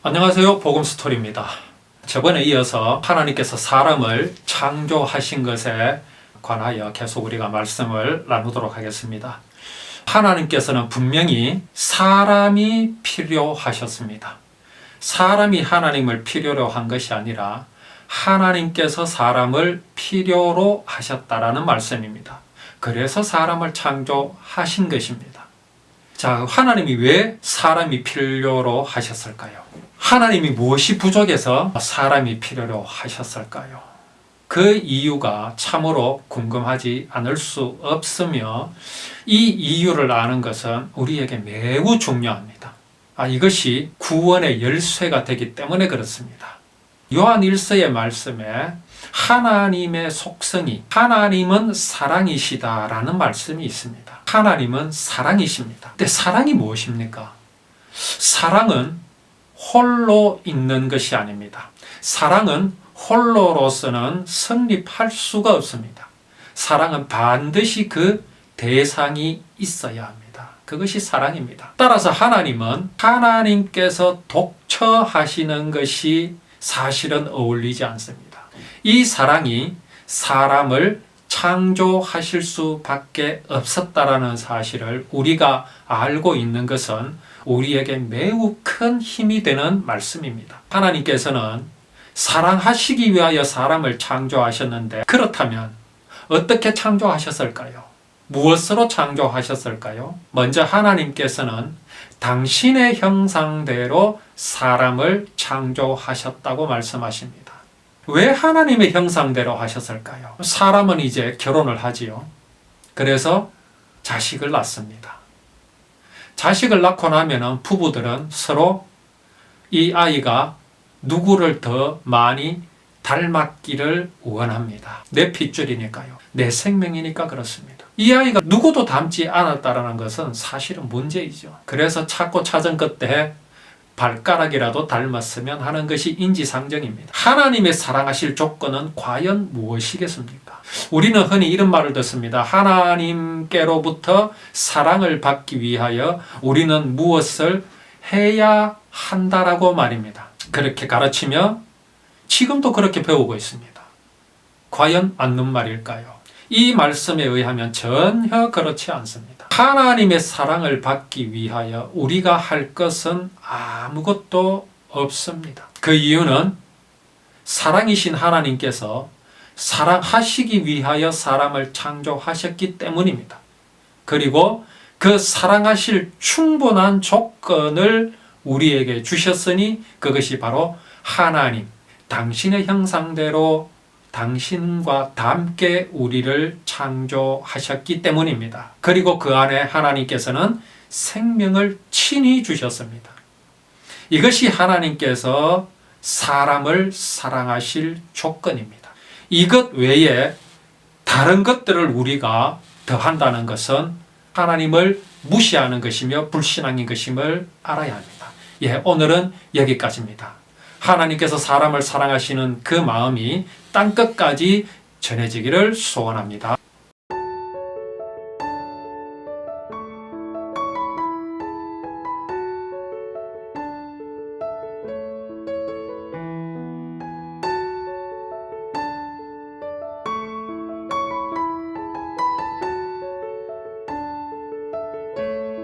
안녕하세요. 복음스토리입니다. 저번에 이어서 하나님께서 사람을 창조하신 것에 관하여 계속 우리가 말씀을 나누도록 하겠습니다. 하나님께서는 분명히 사람이 필요하셨습니다. 사람이 하나님을 필요로 한 것이 아니라 하나님께서 사람을 필요로 하셨다라는 말씀입니다. 그래서 사람을 창조하신 것입니다. 자, 하나님이 왜 사람이 필요로 하셨을까요? 하나님이 무엇이 부족해서 사람이 필요로 하셨을까요? 그 이유가 참으로 궁금하지 않을 수 없으며 이 이유를 아는 것은 우리에게 매우 중요합니다. 이것이 구원의 열쇠가 되기 때문에 그렇습니다. 요한 1서의 말씀에 하나님의 속성이 하나님은 사랑이시다라는 말씀이 있습니다. 하나님은 사랑이십니다. 근데 사랑이 무엇입니까? 사랑은 홀로 있는 것이 아닙니다. 사랑은 홀로로서는 성립할 수가 없습니다. 사랑은 반드시 그 대상이 있어야 합니다. 그것이 사랑입니다. 따라서 하나님은 하나님께서 독처하시는 것이 사실은 어울리지 않습니다. 이 사랑이 사람을 창조하실 수밖에 없었다라는 사실을 우리가 알고 있는 것은 우리에게 매우 큰 힘이 되는 말씀입니다. 하나님께서는 사랑하시기 위하여 사람을 창조하셨는데 그렇다면 어떻게 창조하셨을까요? 무엇으로 창조하셨을까요? 먼저 하나님께서는 당신의 형상대로 사람을 창조하셨다고 말씀하십니다. 왜 하나님의 형상대로 하셨을까요? 사람은 이제 결혼을 하지요. 그래서 자식을 낳습니다. 자식을 낳고 나면 부부들은 서로 이 아이가 누구를 더 많이 닮았기를 원합니다. 내 핏줄이니까요. 내 생명이니까 그렇습니다. 이 아이가 누구도 닮지 않았다는 것은 사실은 문제이죠. 그래서 찾고 찾은 끝에 발가락이라도 닮았으면 하는 것이 인지상정입니다. 하나님의 사랑하실 조건은 과연 무엇이겠습니까? 우리는 흔히 이런 말을 듣습니다. 하나님께로부터 사랑을 받기 위하여 우리는 무엇을 해야 한다라고 말입니다. 그렇게 가르치며 지금도 그렇게 배우고 있습니다. 과연 맞는 말일까요? 이 말씀에 의하면 전혀 그렇지 않습니다. 하나님의 사랑을 받기 위하여 우리가 할 것은 아무것도 없습니다. 그 이유는 사랑이신 하나님께서 사랑하시기 위하여 사람을 창조하셨기 때문입니다. 그리고 그 사랑하실 충분한 조건을 우리에게 주셨으니 그것이 바로 하나님, 당신의 형상대로 당신과 닮게 우리를 창조하셨기 때문입니다. 그리고 그 안에 하나님께서는 생명을 친히 주셨습니다. 이것이 하나님께서 사람을 사랑하실 조건입니다. 이것 외에 다른 것들을 우리가 더한다는 것은 하나님을 무시하는 것이며 불신앙인 것임을 알아야 합니다. 오늘은 여기까지입니다. 하나님께서 사람을 사랑하시는 그 마음이 땅끝까지 전해지기를 소원합니다.